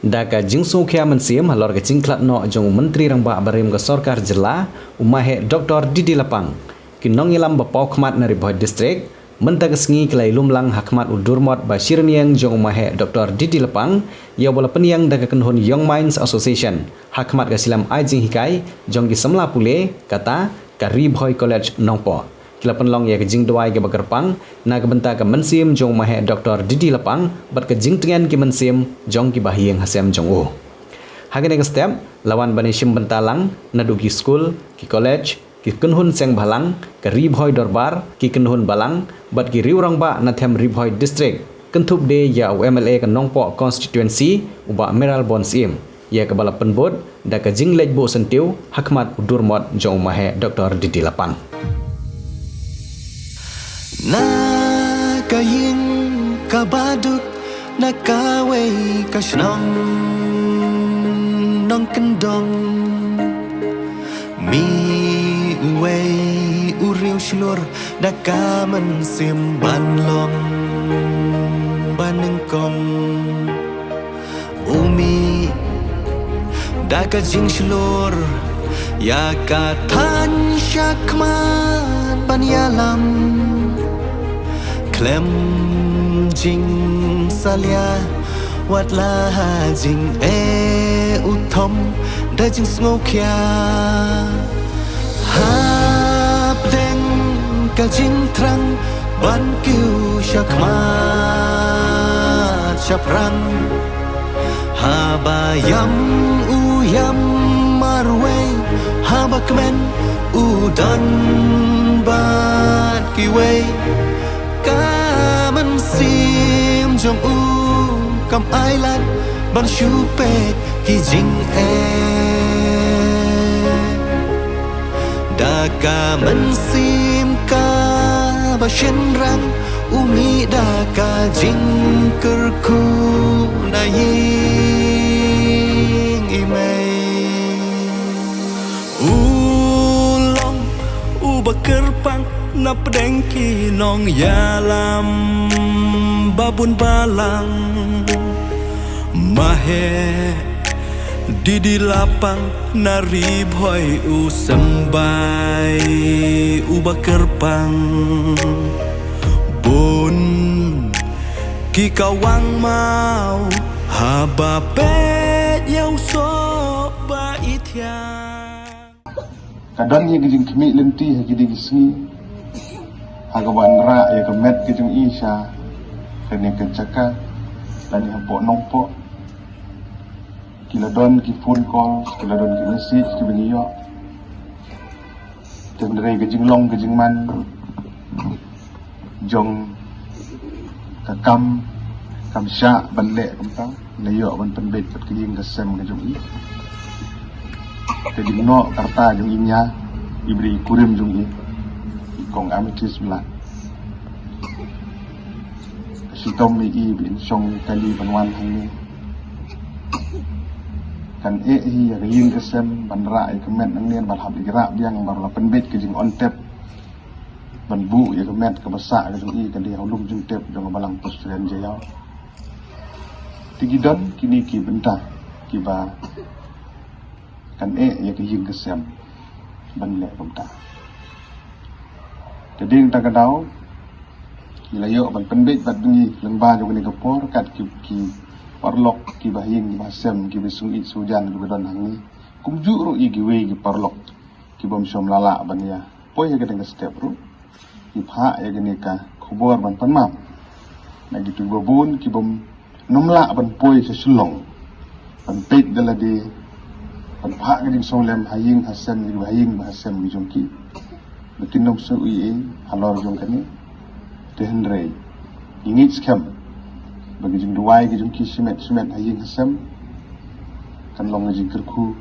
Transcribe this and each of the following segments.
Daka jingsu kia mensim halor ke jingklat no jong menteri rangba barim ke sorkar jela umahe Dr. Didi Lapang kinong ilam bapau khmat nari boy district mentag sengi kelai lumlang hakmat udurmot ba shirniang jong umahe Dr. Didi Lapang ya bola peniang daka kenhun Young Minds Association hakmat ke silam ai jing hikai jong ki semla pule kata kari boy college nongpo kila penlong ya ke jing doai ke bakerpang na ke benta ke mensim jong umahe Dr. Didi Lapang bat ke jing tengan ki mensim jong ki bahieng hasem jong u hagene ke step lawan bani sim bentalang nadu ki school ki college ki kenhun seng balang ke ribhoi dorbar ki kenhun balang bat ki riurang ba na them ribhoi district kentup de ya UMLA ke nongpo constituency uba meral bonsim ya ke bala penbod da ke jing lej bo sentiu hakmat udurmot jong umahe Dr. Didi Lapang na kaying kabaduk na kaway kasnong nong kendong mi uway uriw silur da kaman simbanlong banengkong umi da kajing silur ya katan syakman banyalam klem jing salia wat la jing uthom da jing sngokia hap deng ka jing trang ban kiu shakmat shaprang habayam uyam marwe habakmen udan bat kiwe kaman sim jong u kam island ban shupet ki jing da kaman sim ka ba shen rang umi da ka jing kerku na ying imei ulong ubakerpang na pedengki nong yalam babun balang mahe Didi Lapang nari boy usambai ubakerpang bun ki kawang mau haba pet yau so ba itya kadang ye gijing kemi lenti ha gidi gisni hagawan ra ya kemet gijing isha kene kencaka dan ya po nongpo kiladon ki phone call kiladon ki message ki biniyo tendere gijing long gijing man jong kam sya banle kamta layo ban penbet pat kijing kesem gijing i jadi no karta jong inya ibri kurim jong i kong amitis mla si tom mi i bin song kali banwan hang kan hi yin kesem banra ai kemet nang nien balhab digerak biang barla penbet ke jing on tap ban bu ya kemet ke besak ke jong i kan dia ulum jing tap jong balang posren jayau tigidon kini ki bentah ki ba kan ya ke yin kesem ban le bentah jadi tak kadau ilayo ban penbet bat bunyi lengba jong ni kapor kat ki parlok ki bahing ki basem ki besui sujan ki bedon hangi kumju ru i ki we ki parlok ki bom som lala ban ya poi ya kedeng step ru ki pha ya gini ka khobor ban panmap na gitu babun ki bom nomla ban poi se sulong ban pet dala de ban pha kedeng som lem haying hasem ki bahing bahasem ki jongki bikin nom su i halor jong kani tehenre ingit skam bagi jing duai ki jing ki simet haying hasem kan long jing kerku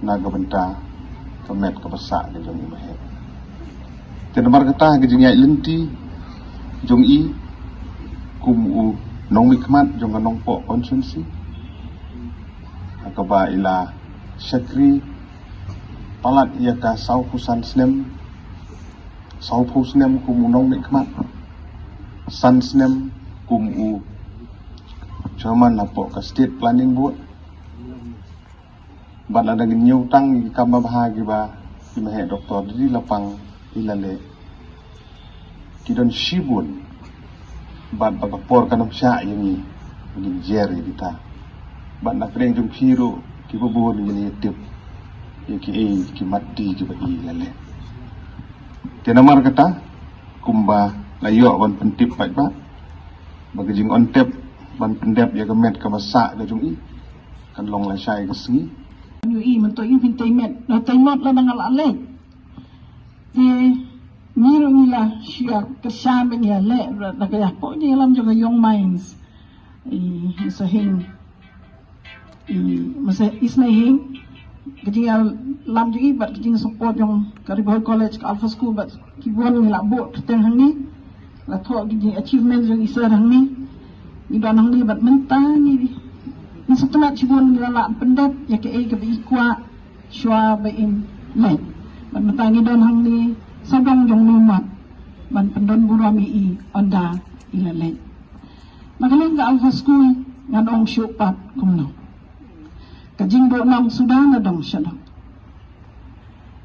naga benta kemet ke besak ke jong i mahe tenemar kata ke jing yai lenti jong i kum u nong mikmat jong nong po konsumsi akaba ila syakri palat ia ka sau pusan snem kum u nong mikmat san snem kum u Chairman lapok ke State Planning Board Bat ada nyu tang ki kamba bahagi ba ki mahe doktor di lapang ilale ki don shibun bat bagapor kanam sya yang ni jeri dita bat na kreng jum piro ki bobon ni tip ki mati ki ba ilale tenamar kata kumba layo ban pentip pat ba bagajing on tep ban pendep ya kemet ka basa ka jung i kan long la syai ka sengi UI mình tôi yung pintemet na taimot la nang alale miro nila siya kasama niya le na kaya po niya alam yung young minds masahing ismahing kasi alam yung ibat kasi support yung Kariboy College Alpha School but kibuan nila buot kitang hangi lato kasi achievements yung isa hangi iba hangi bat mentang Nasutunat sibuan nila laan pendap, ya ke ke ikwa, shwa bain let. Ban matangi don hang ni sabang jong lumat, ban pendon burami i onda ila let. Magaling ka Alpha School nga dong syupat kumno. Kajing do nang sudah na dong siya dong.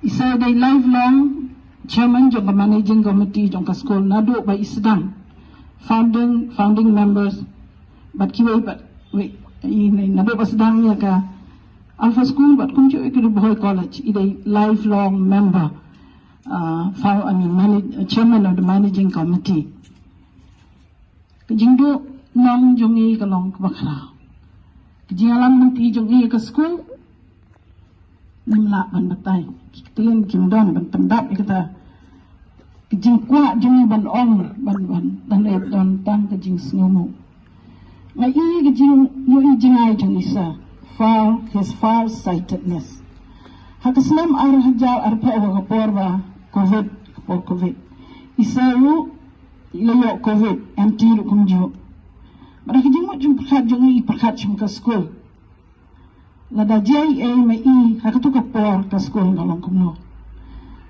Isa day lifelong chairman jong managing committee jong ka school na do by isdang founding members but kiway but wait ini nabi pasdang niya ka Alpha School but kung siya Kariboy College iday lifelong member chairman of the managing committee kajing do nong jongi kalong kabakra kajing alam ng ti jongi ka school nimla ban batay kitin kimdon ban pendap ikata kajing kwa jongi ban ong ban don tang kajing sngomo Ngai gajing yung jingay jang isa his far-sightedness. Hakasnam hajaw arpa o kaporba COVID. Isa ru ilayo COVID anti ru kumjo. Mara gajing mo jung perkat jung ka school. Lada jay mai hakatu kapor ka school ngalong kumno.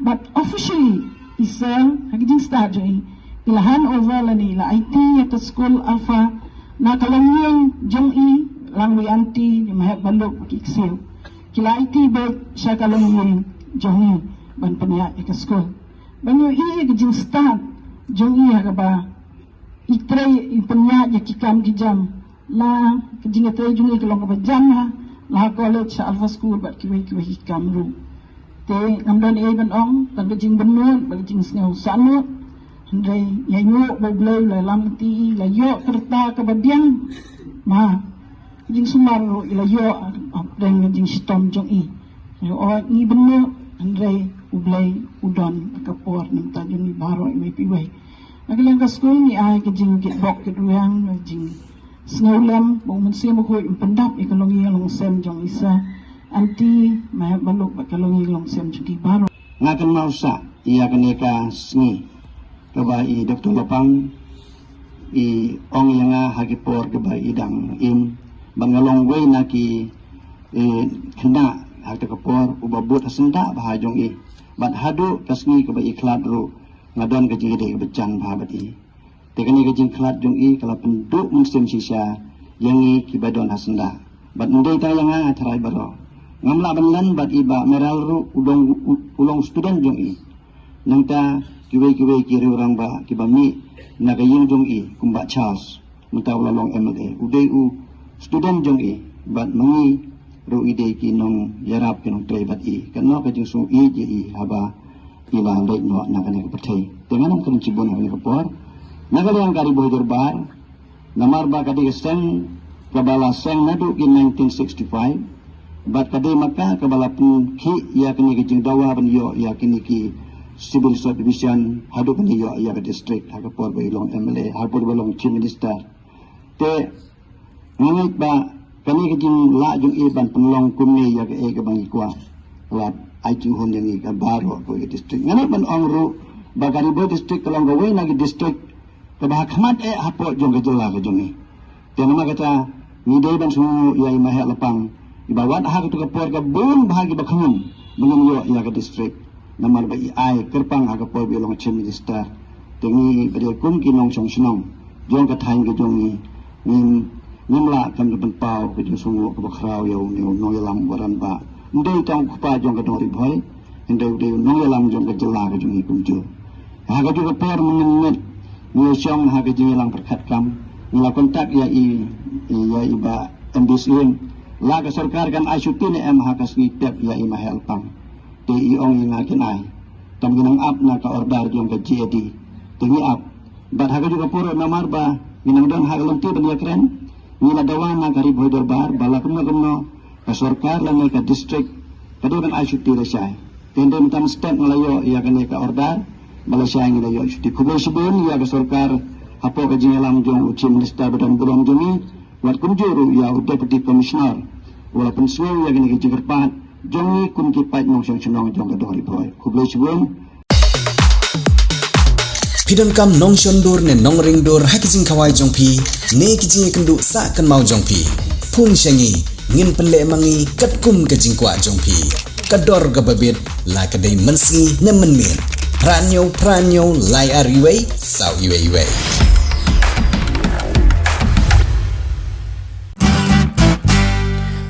But officially isa hagajing start jung ilahan over lani ila IT at school Alpha na kalangiyang jong langwi anti ni mahap balok kiksiw kila iti ba siya kalangiyang jong ban panya ikaskol banyo kajing start jong hakaba itray panya kikam kijam la kajing itray jong kalong kaba jam ha la college sa Alpha School bat kiway kikam ru te ngamdan ban ong tan kajing benun kajing snaw sanot Andai yayo baglay la lamti layo kerta kabadyang ma jing sumaro ilayo deng jing stom jong i yo ni benno andai ublay udon kapor nim ta jing baro may piway agalang ka school ni ay kajing gitbok keduyang jing snowlam bong mensi mo ko impendap ikalong long sem jong isa anti may balok bakalong long sem jong baro ngakan mausa iya kaneka sngi kaba i Dr. Lapang i ong yanga hagipor kaba idang bangalong way na ki kena hagta kapor ubabot hasenda bahajong i bat hadu kasngi kaba iklat ru ngadon kaji ide becan bahabat i tekani kaji iklat jong i kala penduk muslim sisya yangi kibadon hasenda bat ndai ta yanga atharai baro ngamla banlan bat iba meral ru ulong student jong i nangta kiway kiri orang ba kibami nagaying jong i kumba Charles menta ulalong MLA uday student jong i bat mangi ro ide kinong yarap kinong tray bat i kano kajing sung i je i haba ila late no nakane kapatay tenganam kan cibon nakane kapor nagalang Kariboy Durbar namar ba kadi seng kabala seng nadu ki 1965 bat kadi maka kabala pun ki ya kini kajing dawa ban yo ya kini ki Civil Division hadu kan iyo iya ke district hakapor ba ilong MLA hakapor ba long chief minister te ngait ba kani kajing la jung iban penlong kumni ya ke bang ikwa lat ai chu hon yang ka baro ko district ngana ban ongru ba Kariboy district kalong gawe nagi district ka ba khmat hapo jong ke jela ke jong ni te nama kata ni dei ban su iya mahe lapang ibawat ha ka kapor ka bun bahagi ba khamun belum yo iya ke district namar ba ai kerpang aga po bilong chief minister tingi bade kum kinong song snong jong ka thain ke jong ni nimla kam de pau ke jong sungu ko khrao yo ni no yalam waran ba ndai tang kupa jong ka dori boy ndai de nong yalang jong ka jela ka jong ikum jo ha ka juga per mengenget ni syong ha ka jing yalang perkat kam ngila kontak ya i ba MDSM la ka sarkar kan asyutin em ha ka snitep ya i mahel pang te i ong yang akin ai tam ginang up na ka ordar jong ka JD tingi up bat ha ka juga pura namar ba ginang don ha ka lonti ban ya kren ngila dawan na ka riboy dorbar bala kumno ka sarkar lang ka district kadukan asyuti la syai tende mitam step ngalayo ya kan ka ordar bala syai ngalayo asyuti kubo sibun ya ka sarkar apo ka jingalam jong uci minister badan bulong jongi wat kumjuru ya deputy commissioner walaupun suwe ya kan ka jigerpat jongi kun ki pait nong syang chunong jong ka dori boy kubo sibun Pidon kam nong shondur ne nong ringdur hakijing kawai jongpi ne kijing kendu sa kan mau jongpi pun syangi ngin penle mangi kat kum ke jingkwa jongpi kador gababit la kadai mensi ne menmir pranyo lai ariwei sau iwei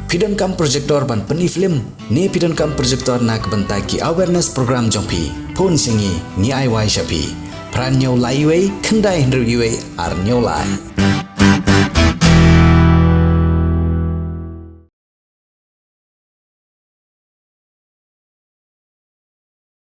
Pidon kam projector ban peni film ne pidon kam projector na kebentai ki awareness program jongpi pun syangi ni ai wai shapi pranyo lai iwei kendai hendru iwei ar nyolai